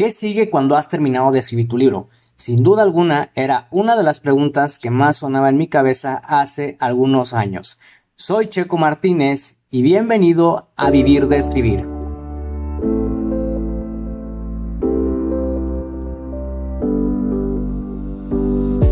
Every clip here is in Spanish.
¿Qué sigue cuando has terminado de escribir tu libro? Sin duda alguna, era una de las preguntas que más sonaba en mi cabeza hace algunos años. Soy Checo Martínez y bienvenido a Vivir de Escribir.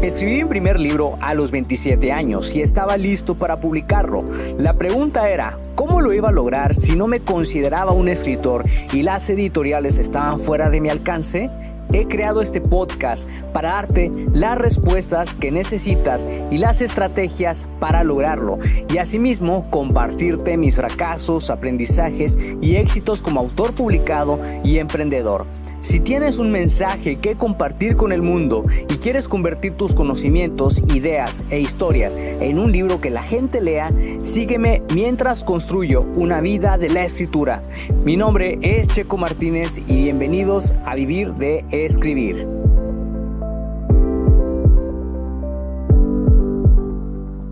Escribí mi primer libro a los 27 años y estaba listo para publicarlo. La pregunta era, ¿cómo lo iba a lograr si no me consideraba un escritor y las editoriales estaban fuera de mi alcance? He creado este podcast para darte las respuestas que necesitas y las estrategias para lograrlo, y asimismo compartirte mis fracasos, aprendizajes y éxitos como autor publicado y emprendedor. Si tienes un mensaje que compartir con el mundo y quieres convertir tus conocimientos, ideas e historias en un libro que la gente lea, sígueme mientras construyo una vida de la escritura. Mi nombre es Checo Martínez y bienvenidos a Vivir de Escribir.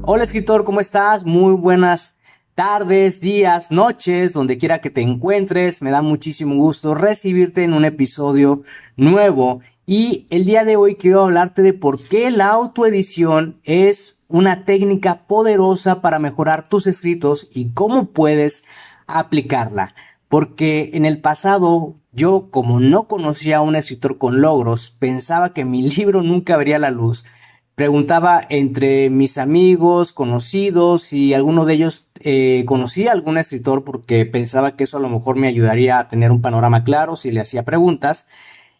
Hola escritor, ¿cómo estás? Muy buenas tardes, días, noches, donde quiera que te encuentres. Me da muchísimo gusto recibirte en un episodio nuevo. Y el día de hoy quiero hablarte de por qué la autoedición es una técnica poderosa para mejorar tus escritos y cómo puedes aplicarla. Porque en el pasado yo, como no conocía a un escritor con logros, pensaba que mi libro nunca vería la luz. Preguntaba entre mis amigos, conocidos, si alguno de ellos conocía a algún escritor, porque pensaba que eso a lo mejor me ayudaría a tener un panorama claro si le hacía preguntas,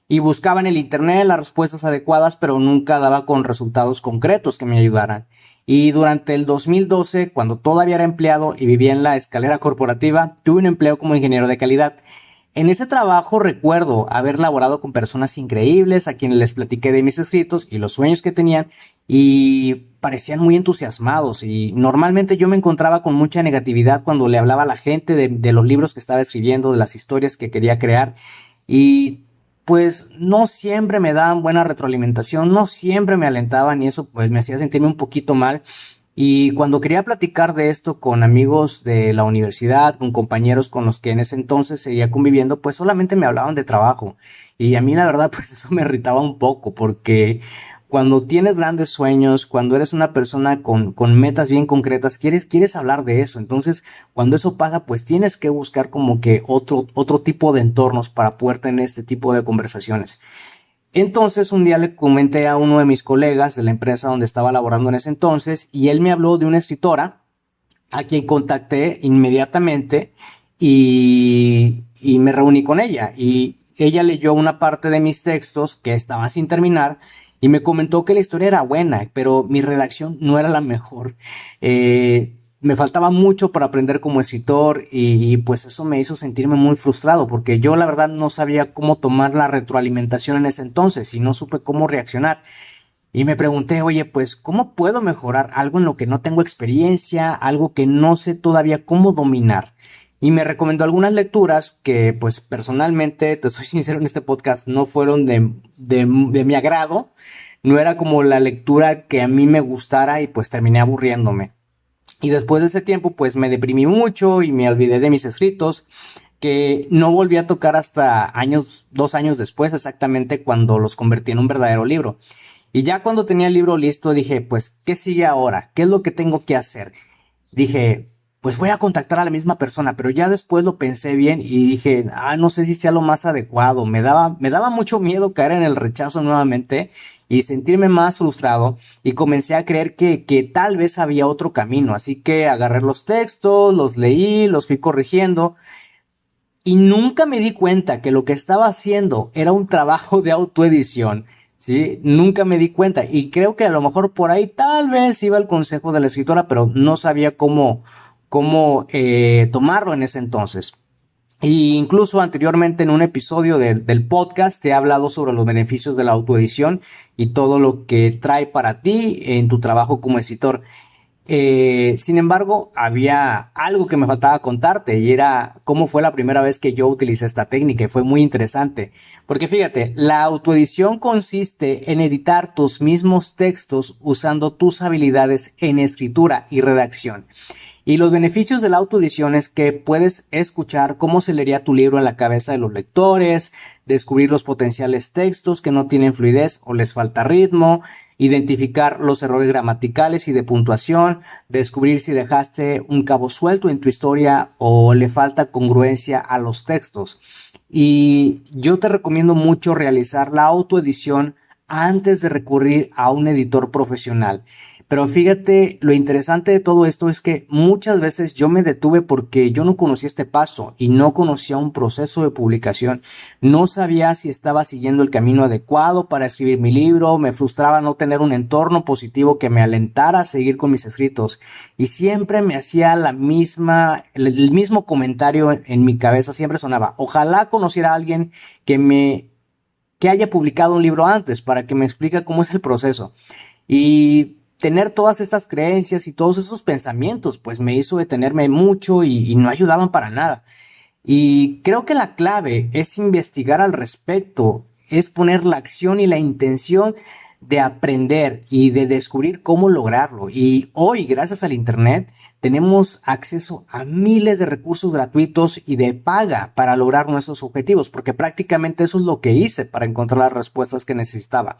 y buscaba en el internet las respuestas adecuadas, pero nunca daba con resultados concretos que me ayudaran. Y durante el 2012, cuando todavía era empleado y vivía en la escalera corporativa, tuve un empleo como ingeniero de calidad. En ese trabajo recuerdo haber laborado con personas increíbles a quienes les platiqué de mis escritos y los sueños que tenían, y parecían muy entusiasmados, y normalmente yo me encontraba con mucha negatividad cuando le hablaba a la gente de los libros que estaba escribiendo, de las historias que quería crear, y pues no siempre me daban buena retroalimentación, no siempre me alentaban, y eso pues me hacía sentirme un poquito mal. Y cuando quería platicar de esto con amigos de la universidad, con compañeros con los que en ese entonces seguía conviviendo, pues solamente me hablaban de trabajo. Y a mí la verdad pues eso me irritaba un poco, porque cuando tienes grandes sueños, cuando eres una persona con metas bien concretas, quieres hablar de eso. Entonces, cuando eso pasa, pues tienes que buscar como que otro tipo de entornos para poder tener este tipo de conversaciones. Entonces un día le comenté a uno de mis colegas de la empresa donde estaba laborando en ese entonces, y él me habló de una escritora a quien contacté inmediatamente y me reuní con ella, y ella leyó una parte de mis textos que estaban sin terminar y me comentó que la historia era buena, pero mi redacción no era la mejor. Me faltaba mucho para aprender como escritor, y pues eso me hizo sentirme muy frustrado, porque yo la verdad no sabía cómo tomar la retroalimentación en ese entonces y no supe cómo reaccionar. Y me pregunté, oye, pues ¿cómo puedo mejorar algo en lo que no tengo experiencia, algo que no sé todavía cómo dominar? Y me recomendó algunas lecturas que pues personalmente, te soy sincero en este podcast, no fueron de mi agrado. No era como la lectura que a mí me gustara, y pues terminé aburriéndome. Y después de ese tiempo pues me deprimí mucho y me olvidé de mis escritos, que no volví a tocar hasta 2 años después, exactamente, cuando los convertí en un verdadero libro. Y ya cuando tenía el libro listo dije, pues, ¿qué sigue ahora? ¿Qué es lo que tengo que hacer? Dije, pues voy a contactar a la misma persona, pero ya después lo pensé bien y dije, no sé si sea lo más adecuado. Me daba mucho miedo caer en el rechazo nuevamente y sentirme más frustrado, y comencé a creer que tal vez había otro camino. Así que agarré los textos, los leí, los fui corrigiendo, y nunca me di cuenta que lo que estaba haciendo era un trabajo de autoedición. Sí, nunca me di cuenta, y creo que a lo mejor por ahí tal vez iba el consejo de la escritora, pero no sabía cómo tomarlo en ese entonces. Y incluso anteriormente en un episodio del podcast te he hablado sobre los beneficios de la autoedición y todo lo que trae para ti en tu trabajo como escritor. Sin embargo, había algo que me faltaba contarte, y era cómo fue la primera vez que yo utilicé esta técnica, y fue muy interesante. Porque fíjate, la autoedición consiste en editar tus mismos textos usando tus habilidades en escritura y redacción. Y los beneficios de la autoedición es que puedes escuchar cómo se leería tu libro en la cabeza de los lectores, descubrir los potenciales textos que no tienen fluidez o les falta ritmo, identificar los errores gramaticales y de puntuación, descubrir si dejaste un cabo suelto en tu historia o le falta congruencia a los textos. Y yo te recomiendo mucho realizar la autoedición antes de recurrir a un editor profesional. Pero fíjate, lo interesante de todo esto es que muchas veces yo me detuve porque yo no conocía este paso y no conocía un proceso de publicación. No sabía si estaba siguiendo el camino adecuado para escribir mi libro, me frustraba no tener un entorno positivo que me alentara a seguir con mis escritos. Y siempre me hacía el mismo comentario en mi cabeza, siempre sonaba, ojalá conociera a alguien que haya publicado un libro antes para que me explique cómo es el proceso. Y tener todas estas creencias y todos esos pensamientos, pues me hizo detenerme mucho y no ayudaban para nada. Y creo que la clave es investigar al respecto, es poner la acción y la intención de aprender y de descubrir cómo lograrlo. Y hoy, gracias al Internet, tenemos acceso a miles de recursos gratuitos y de paga para lograr nuestros objetivos, porque prácticamente eso es lo que hice para encontrar las respuestas que necesitaba.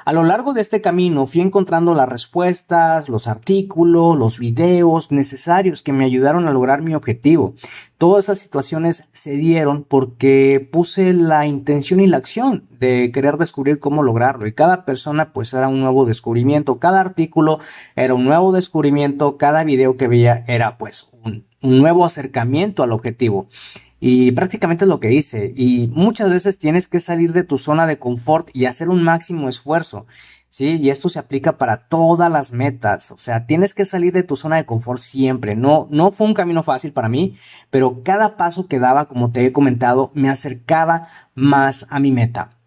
A lo largo de este camino fui encontrando las respuestas, los artículos, los videos necesarios que me ayudaron a lograr mi objetivo. Todas esas situaciones se dieron porque puse la intención y la acción de querer descubrir cómo lograrlo. Y cada persona pues era un nuevo descubrimiento, cada artículo era un nuevo descubrimiento, cada video que veía era pues un nuevo acercamiento al objetivo. Y prácticamente es lo que hice. Y muchas veces tienes que salir de tu zona de confort y hacer un máximo esfuerzo, ¿sí? Y esto se aplica para todas las metas. O sea, tienes que salir de tu zona de confort siempre. No fue un camino fácil para mí, pero cada paso que daba, como te he comentado, me acercaba más a mi meta.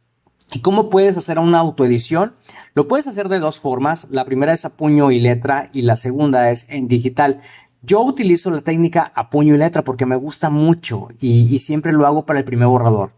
¿Y cómo puedes hacer una autoedición? Lo puedes hacer de dos formas. La primera es a puño y letra y la segunda es en digital. Yo utilizo la técnica a puño y letra porque me gusta mucho y siempre lo hago para el primer borrador.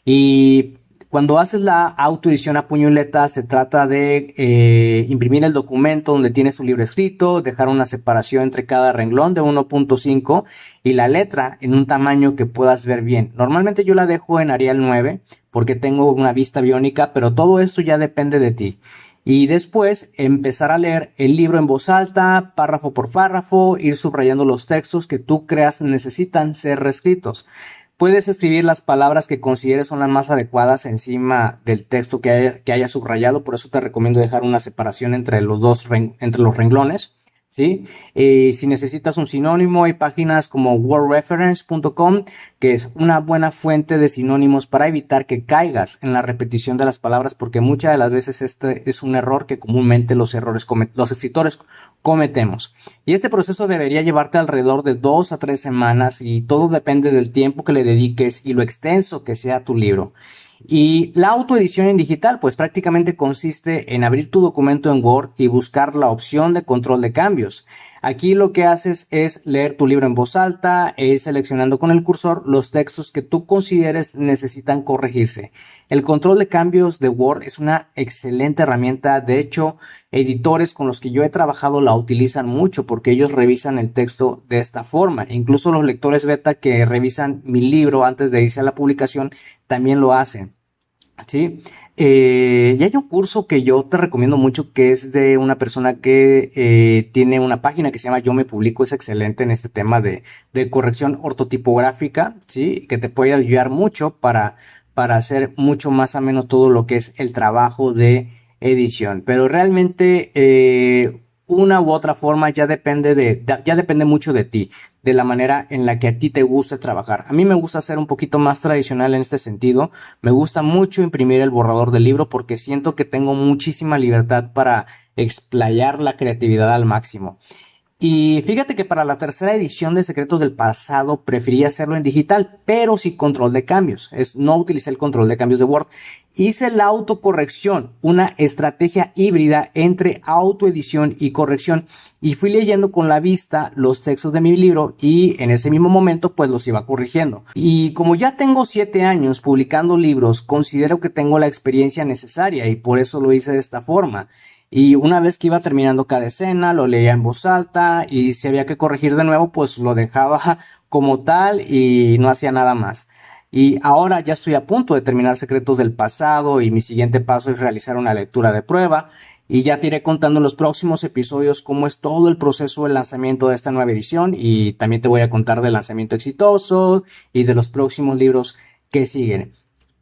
Y cuando haces la autoedición a puño y letra se trata de imprimir el documento donde tienes tu libro escrito, dejar una separación entre cada renglón de 1.5 y la letra en un tamaño que puedas ver bien. Normalmente yo la dejo en Arial 9 porque tengo una vista biónica, pero todo esto ya depende de ti. Y después empezar a leer el libro en voz alta, párrafo por párrafo, ir subrayando los textos que tú creas necesitan ser reescritos. Puedes escribir las palabras que consideres son las más adecuadas encima del texto que haya subrayado, por eso te recomiendo dejar una separación entre entre los renglones, ¿sí? Si necesitas un sinónimo, hay páginas como wordreference.com, que es una buena fuente de sinónimos para evitar que caigas en la repetición de las palabras, porque muchas de las veces este es un error que comúnmente los escritores cometemos. Y este proceso debería llevarte alrededor de 2 a 3 semanas y todo depende del tiempo que le dediques y lo extenso que sea tu libro. Y la autoedición en digital pues prácticamente consiste en abrir tu documento en Word y buscar la opción de control de cambios. Aquí lo que haces es leer tu libro en voz alta e ir seleccionando con el cursor los textos que tú consideres necesitan corregirse. El control de cambios de Word es una excelente herramienta. De hecho, editores con los que yo he trabajado la utilizan mucho porque ellos revisan el texto de esta forma. Incluso los lectores beta que revisan mi libro antes de irse a la publicación también lo hacen, ¿sí? Y hay un curso que yo te recomiendo mucho que es de una persona que tiene una página que se llama Yo Me Publico. Es excelente en este tema de corrección ortotipográfica, ¿sí? Que te puede ayudar mucho para hacer mucho más ameno todo lo que es el trabajo de edición. Pero realmente una u otra forma ya depende mucho de ti, de la manera en la que a ti te gusta trabajar. A mí me gusta ser un poquito más tradicional en este sentido. Me gusta mucho imprimir el borrador del libro porque siento que tengo muchísima libertad para explayar la creatividad al máximo. Y fíjate que para la tercera edición de Secretos del Pasado preferí hacerlo en digital, pero sin control de cambios. No utilicé el control de cambios de Word. Hice la autocorrección, una estrategia híbrida entre autoedición y corrección. Y fui leyendo con la vista los textos de mi libro y en ese mismo momento pues los iba corrigiendo. Y como ya tengo 7 años publicando libros, considero que tengo la experiencia necesaria y por eso lo hice de esta forma. Y una vez que iba terminando cada escena, lo leía en voz alta y si había que corregir de nuevo, pues lo dejaba como tal y no hacía nada más. Y ahora ya estoy a punto de terminar Secretos del Pasado y mi siguiente paso es realizar una lectura de prueba. Y ya te iré contando en los próximos episodios cómo es todo el proceso del lanzamiento de esta nueva edición y también te voy a contar del lanzamiento exitoso y de los próximos libros que siguen.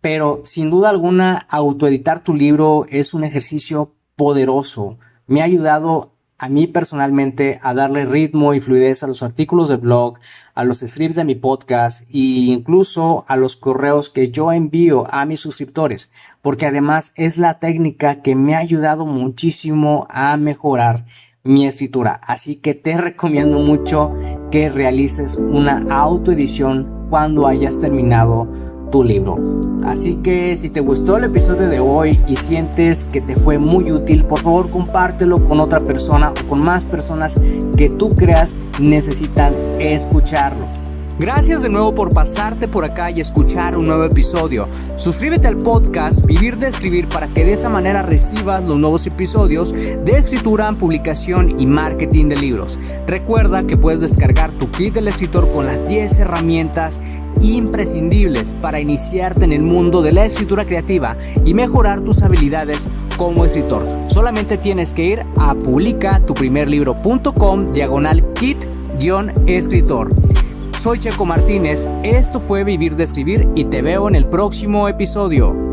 Pero sin duda alguna, autoeditar tu libro es un ejercicio poderoso. Me ha ayudado a mí personalmente a darle ritmo y fluidez a los artículos de blog, a los scripts de mi podcast e incluso a los correos que yo envío a mis suscriptores, porque además es la técnica que me ha ayudado muchísimo a mejorar mi escritura. Así que te recomiendo mucho que realices una autoedición cuando hayas terminado tu libro. Así que si te gustó el episodio de hoy y sientes que te fue muy útil, por favor compártelo con otra persona o con más personas que tú creas necesitan escucharlo. Gracias de nuevo por pasarte por acá y escuchar un nuevo episodio. Suscríbete al podcast Vivir de Escribir para que de esa manera recibas los nuevos episodios de escritura, publicación y marketing de libros. Recuerda que puedes descargar tu kit del escritor con las 10 herramientas imprescindibles para iniciarte en el mundo de la escritura creativa y mejorar tus habilidades como escritor. Solamente tienes que ir a publicatuprimerlibro.com/kit-escritor. Soy Checo Martínez, esto fue Vivir de Escribir y te veo en el próximo episodio.